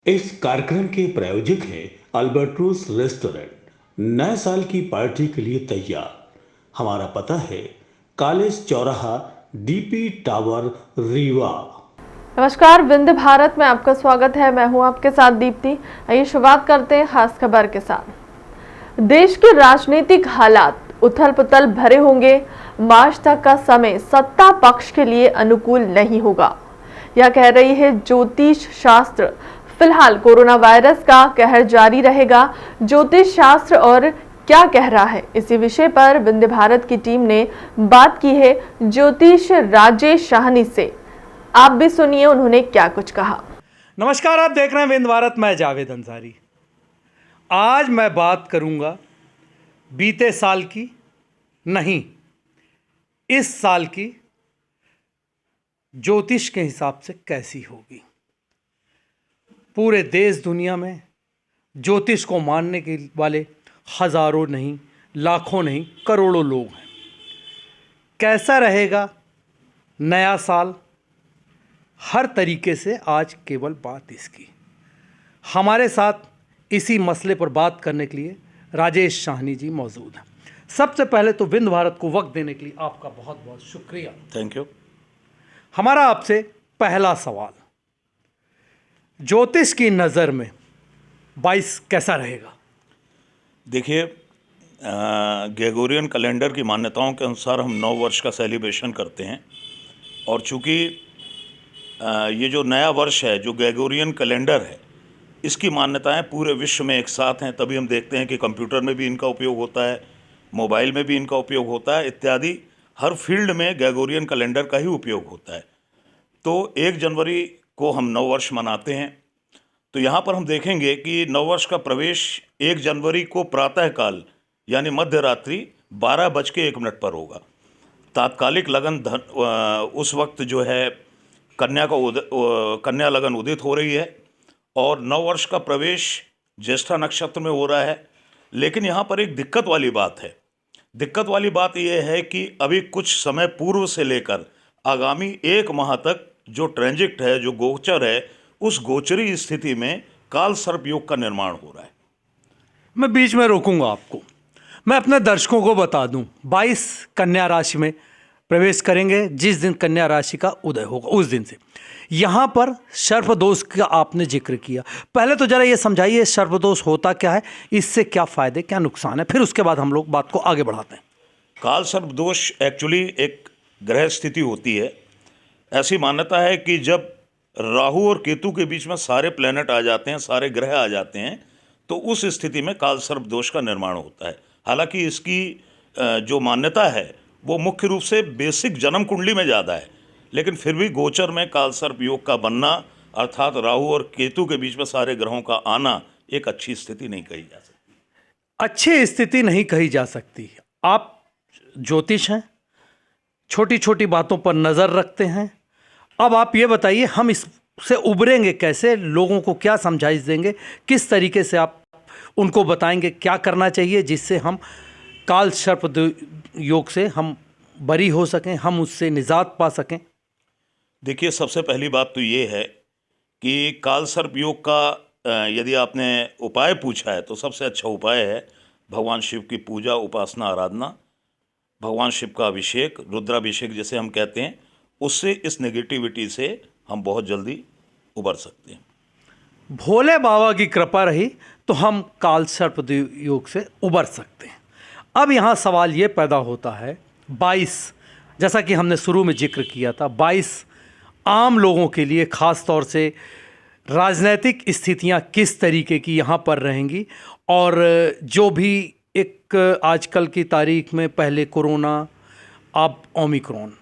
इस कार्यक्रम के प्रायोजक हैं अल्बर्टोस रेस्टोरेंट। नए साल की पार्टी के लिए तैयार। हमारा पता है कॉलेज चौराहा, डीपी टावर, रीवा। नमस्कार, विंध्य भारत में आपका स्वागत है। मैं हूं आपके साथ दीप्ति। आइए शुरुआत करते हैं खास खबर के साथ। देश के राजनीतिक हालात उथल पुथल भरे होंगे। मार्च तक का समय सत्ता पक्ष के लिए अनुकूल नहीं होगा, यह कह रही है ज्योतिष शास्त्र। फिलहाल कोरोना वायरस का कहर जारी रहेगा। ज्योतिष शास्त्र और क्या कह रहा है, इसी विषय पर विंध्य भारत की टीम ने बात की है ज्योतिष राजेश शाहनी से। आप भी सुनिए उन्होंने क्या कुछ कहा। नमस्कार, आप देख रहे हैं विंध्य भारत। मैं जावेद अंसारी। आज मैं बात करूंगा बीते साल की नहीं, इस साल की ज्योतिष के हिसाब से कैसी होगी। पूरे देश दुनिया में ज्योतिष को मानने के वाले हजारों नहीं, लाखों नहीं, करोड़ों लोग हैं। कैसा रहेगा नया साल, हर तरीके से आज केवल बात इसकी। हमारे साथ इसी मसले पर बात करने के लिए राजेश शाहनी जी मौजूद हैं। सबसे पहले तो विंध्य भारत को वक्त देने के लिए आपका बहुत बहुत शुक्रिया। Thank you. हमारा आपसे पहला सवाल, ज्योतिष की नज़र में 22 कैसा रहेगा? देखिए, ग्रेगोरियन कैलेंडर की मान्यताओं के अनुसार हम नव वर्ष का सेलिब्रेशन करते हैं, और चूँकि ये जो नया वर्ष है, जो ग्रेगोरियन कैलेंडर है, इसकी मान्यताएं पूरे विश्व में एक साथ हैं। तभी हम देखते हैं कि कंप्यूटर में भी इनका उपयोग होता है, मोबाइल में भी इनका उपयोग होता है, इत्यादि हर फील्ड में ग्रेगोरियन कैलेंडर का ही उपयोग होता है। तो 1 जनवरी को हम नववर्ष मनाते हैं। तो यहाँ पर हम देखेंगे कि नववर्ष का प्रवेश 1 जनवरी को प्रातःकाल यानी मध्य रात्रि 12:01 पर होगा। तात्कालिक लगन उस वक्त जो है कन्या लगन उदित हो रही है, और नववर्ष का प्रवेश ज्येष्ठा नक्षत्र में हो रहा है। लेकिन यहाँ पर एक दिक्कत वाली बात है। दिक्कत वाली बात यह है कि अभी कुछ समय पूर्व से लेकर आगामी 1 माह तक जो ट्रांजिट है, जो गोचर है, उस गोचरी स्थिति में काल सर्प योग का निर्माण हो रहा है। मैं बीच में रोकूंगा आपको। मैं अपने दर्शकों को बता दूं, 22 कन्या राशि में प्रवेश करेंगे। जिस दिन कन्या राशि का उदय होगा उस दिन से यहाँ पर सर्पदोष का आपने जिक्र किया। पहले तो जरा ये समझाइए सर्पदोष होता क्या है, इससे क्या फायदे क्या नुकसान है, फिर उसके बाद हम लोग बात को आगे बढ़ाते हैं। काल सर्प दोष एक्चुअली एक ग्रह स्थिति होती है। ऐसी मान्यता है कि जब राहु और केतु के बीच में सारे प्लैनेट आ जाते हैं, सारे ग्रह आ जाते हैं, तो उस स्थिति में काल सर्प दोष का निर्माण होता है। हालांकि इसकी जो मान्यता है वो मुख्य रूप से बेसिक जन्म कुंडली में ज़्यादा है, लेकिन फिर भी गोचर में काल सर्प योग का बनना, अर्थात राहु और केतु के बीच में सारे ग्रहों का आना, एक अच्छी स्थिति नहीं कही जा सकती। अच्छी स्थिति नहीं कही जा सकती। आप ज्योतिष हैं, छोटी छोटी बातों पर नज़र रखते हैं। अब आप ये बताइए, हम इससे उबरेंगे कैसे? लोगों को क्या समझाइश देंगे? किस तरीके से आप उनको बताएंगे क्या करना चाहिए जिससे हम काल सर्प योग से हम बरी हो सकें, हम उससे निजात पा सकें? देखिए, सबसे पहली बात तो ये है कि काल सर्प योग का यदि आपने उपाय पूछा है तो सबसे अच्छा उपाय है भगवान शिव की पूजा, उपासना, आराधना, भगवान शिव का अभिषेक, रुद्राभिषेक जैसे हम कहते हैं। उससे, इस नेगेटिविटी से हम बहुत जल्दी उबर सकते हैं। भोले बाबा की कृपा रही तो हम काल सर्प योग से उबर सकते हैं। अब यहाँ सवाल ये पैदा होता है, 22 जैसा कि हमने शुरू में जिक्र किया था, 22 आम लोगों के लिए ख़ास तौर से राजनीतिक स्थितियाँ किस तरीके की यहाँ पर रहेंगी, और जो भी एक आजकल की तारीख में पहले कोरोना, अब ओमिक्रॉन,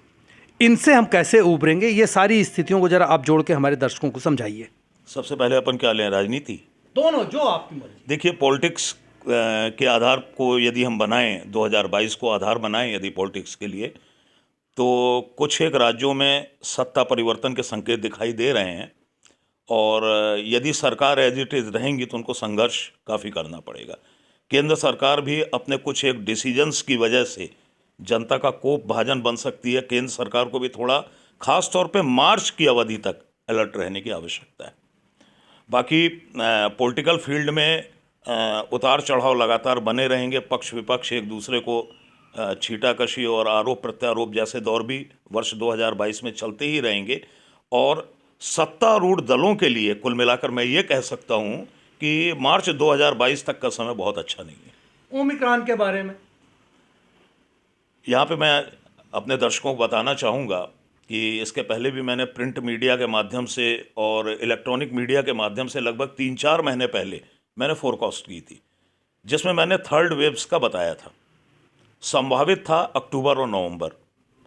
इनसे हम कैसे उभरेंगे, ये सारी स्थितियों को ज़रा आप जोड़ के हमारे दर्शकों को समझाइए। सबसे पहले अपन क्या लें, राजनीति? दोनों, जो आपकी मर्जी। देखिए, पॉलिटिक्स के आधार को यदि हम बनाएं, 2022 को आधार बनाएं यदि पॉलिटिक्स के लिए, तो कुछ एक राज्यों में सत्ता परिवर्तन के संकेत दिखाई दे रहे हैं, और यदि सरकार एज इट इज़ रहेंगी तो उनको संघर्ष काफ़ी करना पड़ेगा। केंद्र सरकार भी अपने कुछ एक डिसीजंस की वजह से जनता का कोप भाजन बन सकती है। केंद्र सरकार को भी थोड़ा, खास तौर पे मार्च की अवधि तक अलर्ट रहने की आवश्यकता है। बाकी पॉलिटिकल फील्ड में उतार चढ़ाव लगातार बने रहेंगे। पक्ष विपक्ष एक दूसरे को छीटाकशी और आरोप प्रत्यारोप जैसे दौर भी वर्ष 2022 में चलते ही रहेंगे। और सत्तारूढ़ दलों के लिए कुल मिलाकर मैं ये कह सकता हूँ कि मार्च 2022 तक का समय बहुत अच्छा नहीं है। ओमिक्रॉन के बारे में यहाँ पे मैं अपने दर्शकों को बताना चाहूँगा कि इसके पहले भी मैंने प्रिंट मीडिया के माध्यम से और इलेक्ट्रॉनिक मीडिया के माध्यम से लगभग 3-4 महीने पहले मैंने फोरकास्ट की थी, जिसमें मैंने थर्ड वेव्स का बताया था। संभावित था अक्टूबर और नवंबर,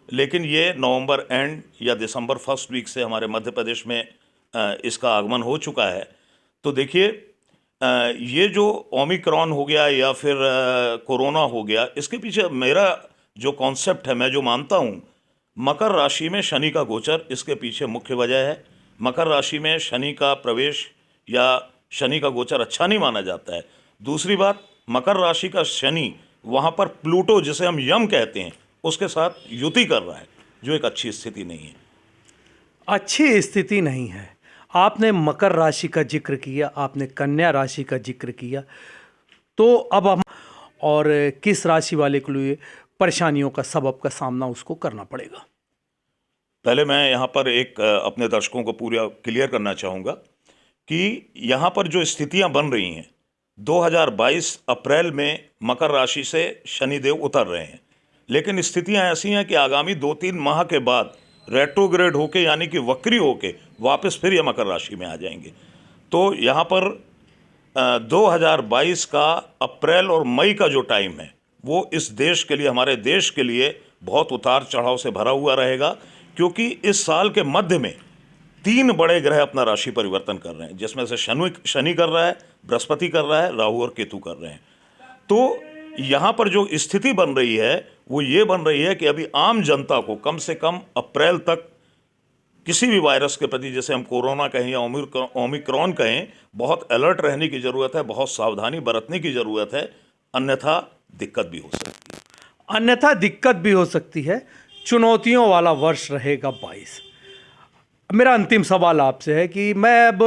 लेकिन ये नवंबर एंड या दिसंबर फर्स्ट वीक से हमारे मध्य प्रदेश में इसका आगमन हो चुका है। तो देखिए, ये जो ओमिक्रॉन हो गया या फिर कोरोना हो गया, इसके पीछे मेरा जो कॉन्सेप्ट है, मैं जो मानता हूँ, मकर राशि में शनि का गोचर इसके पीछे मुख्य वजह है। मकर राशि में शनि का प्रवेश या शनि का गोचर अच्छा नहीं माना जाता है। दूसरी बात, मकर राशि का शनि वहाँ पर प्लूटो, जिसे हम यम कहते हैं, उसके साथ युति कर रहा है, जो एक अच्छी स्थिति नहीं है। अच्छी स्थिति नहीं है। आपने मकर राशि का जिक्र किया, आपने कन्या राशि का जिक्र किया, तो अब हम और किस राशि वाले के लिए परेशानियों का सबब का सामना उसको करना पड़ेगा। पहले मैं यहाँ पर एक अपने दर्शकों को पूरा क्लियर करना चाहूँगा कि यहाँ पर जो स्थितियाँ बन रही हैं, 2022 अप्रैल में मकर राशि से शनिदेव उतर रहे हैं, लेकिन स्थितियाँ ऐसी हैं कि आगामी 2-3 माह के बाद रेट्रोग्रेड होके, यानी कि वक्री होके वापस फिर ये मकर राशि में आ जाएंगे। तो यहाँ पर 2022 का अप्रैल और मई का जो टाइम है, वो इस देश के लिए, हमारे देश के लिए बहुत उतार चढ़ाव से भरा हुआ रहेगा, क्योंकि इस साल के मध्य में 3 बड़े ग्रह अपना राशि परिवर्तन कर रहे हैं, जिसमें से शनि कर रहा है, बृहस्पति कर रहा है, राहु और केतु कर रहे हैं। तो यहाँ पर जो स्थिति बन रही है वो ये बन रही है कि अभी आम जनता को कम से कम अप्रैल तक किसी भी वायरस के प्रति, जैसे हम कोरोना कहें या ओमिक्रॉन कहें, बहुत अलर्ट रहने की ज़रूरत है, बहुत सावधानी बरतने की ज़रूरत है, अन्यथा दिक्कत भी हो सकती है। चुनौतियों वाला वर्ष रहेगा 22। मेरा अंतिम सवाल आपसे है कि मैं अब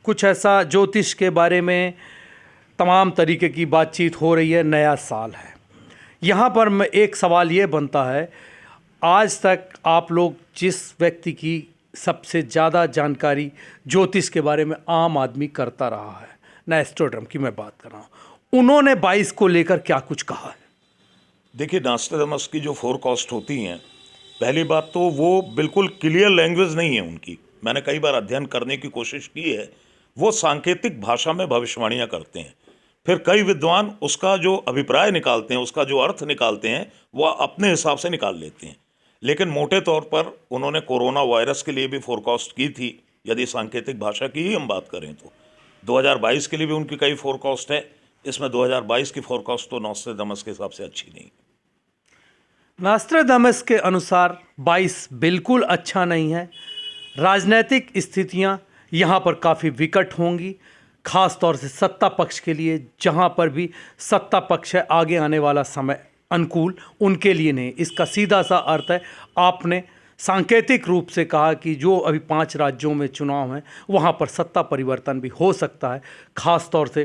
कुछ ऐसा ज्योतिष के बारे में तमाम तरीके की बातचीत हो रही है, नया साल है, यहाँ पर मैं एक सवाल ये बनता है, आज तक आप लोग जिस व्यक्ति की सबसे ज़्यादा जानकारी ज्योतिष के बारे में आम आदमी करता रहा है, नॉस्ट्रेडमस की मैं बात कर रहा हूँ, उन्होंने 22 को लेकर क्या कुछ कहा है? देखिए, नॉस्ट्रेडमस की जो फोरकास्ट होती हैं, पहली बात तो वो बिल्कुल क्लियर लैंग्वेज नहीं है उनकी। मैंने कई बार अध्ययन करने की कोशिश की है। वो सांकेतिक भाषा में भविष्यवाणियाँ करते हैं, फिर कई विद्वान उसका जो अभिप्राय निकालते हैं, उसका जो अर्थ निकालते हैं, वह अपने हिसाब से निकाल लेते हैं। लेकिन मोटे तौर पर उन्होंने कोरोना वायरस के लिए भी फोरकास्ट की थी, यदि सांकेतिक भाषा की ही हम बात करें तो। 2022 के लिए भी उनकी कई फोरकास्ट है। इसमें 2022 की फोरकास्ट तो नॉस्ट्रेडमस के हिसाब से अच्छी नहीं। नॉस्ट्रेडमस के अनुसार 22 बिल्कुल अच्छा नहीं है। राजनीतिक स्थितियां यहाँ पर काफ़ी विकट होंगी, खास तौर से सत्ता पक्ष के लिए। जहाँ पर भी सत्ता पक्ष है, आगे आने वाला समय अनुकूल उनके लिए नहीं। इसका सीधा सा अर्थ है, आपने सांकेतिक रूप से कहा कि जो अभी 5 राज्यों में चुनाव हैं, वहाँ पर सत्ता परिवर्तन भी हो सकता है, खास तौर से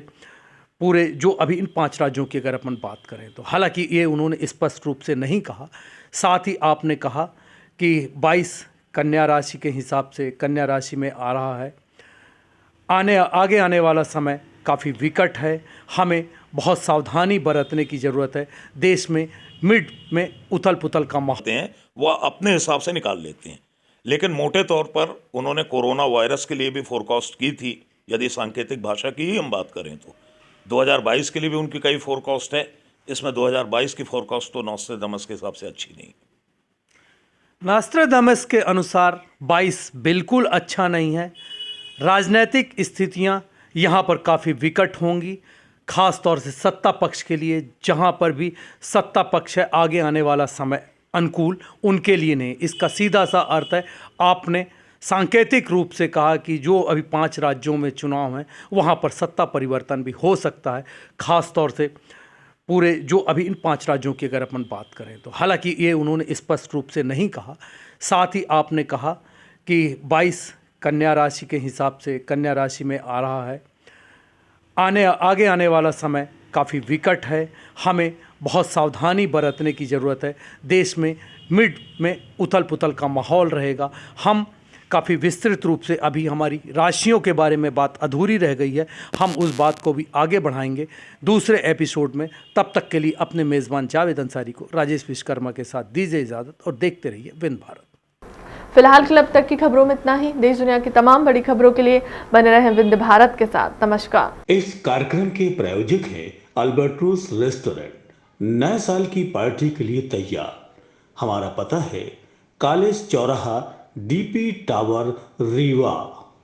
पूरे जो अभी इन 5 राज्यों की अगर अपन बात करें तो। हालांकि ये उन्होंने स्पष्ट रूप से नहीं कहा। साथ ही आपने कहा कि 22 कन्या राशि के हिसाब से कन्या राशि में आ रहा है, आगे आने वाला समय काफ़ी विकट है, हमें बहुत सावधानी बरतने की ज़रूरत है। देश में मिड में उथल पुथल का माहौल हैं, वह अपने हिसाब से निकाल लेते हैं। लेकिन मोटे तौर पर उन्होंने कोरोना वायरस के लिए भी फोरकास्ट की थी, यदि सांकेतिक भाषा की ही हम बात करें तो। 2022 के लिए भी उनकी कई फोरकास्ट है। इसमें 2022 की फोरकास्ट तो नॉस्ट्रेडमस के हिसाब से अच्छी नहीं। नॉस्ट्रेडमस के अनुसार 22 बिल्कुल अच्छा नहीं है। राजनीतिक स्थितियां यहाँ पर काफ़ी विकट होंगी, खास तौर से सत्ता पक्ष के लिए। जहाँ पर भी सत्ता पक्ष है, आगे आने वाला समय अनुकूल उनके लिए नहीं। इसका सीधा सा अर्थ है, आपने सांकेतिक रूप से कहा कि जो अभी 5 राज्यों में चुनाव हैं, वहाँ पर सत्ता परिवर्तन भी हो सकता है, खास तौर से पूरे जो अभी इन 5 राज्यों की अगर अपन बात करें तो। हालांकि ये उन्होंने स्पष्ट रूप से नहीं कहा। साथ ही आपने कहा कि 22 कन्या राशि के हिसाब से कन्या राशि में आ रहा है। आगे आने वाला समय काफ़ी विकट है, हमें बहुत सावधानी बरतने की ज़रूरत है। देश में मिड में उथल पुथल का माहौल रहेगा। हम काफ़ी विस्तृत रूप से अभी हमारी राशियों के बारे में बात अधूरी रह गई है, हम उस बात को भी आगे बढ़ाएंगे दूसरे एपिसोड में। तब तक के लिए अपने मेज़बान जावेद अंसारी को राजेश विश्वकर्मा के साथ दीजिए इजाज़त और देखते रहिए विंध्य भारत। फिलहाल क्लब तक की खबरों में इतना ही। देश दुनिया की तमाम बड़ी खबरों के लिए बने रहें विंध्य भारत के साथ। नमस्कार। इस कार्यक्रम के प्रायोजक हैं अल्बर्ट्रूस रेस्टोरेंट, नए साल की पार्टी के लिए तैयार। हमारा पता है कॉलेज चौराहा, डीपी टावर, रीवा।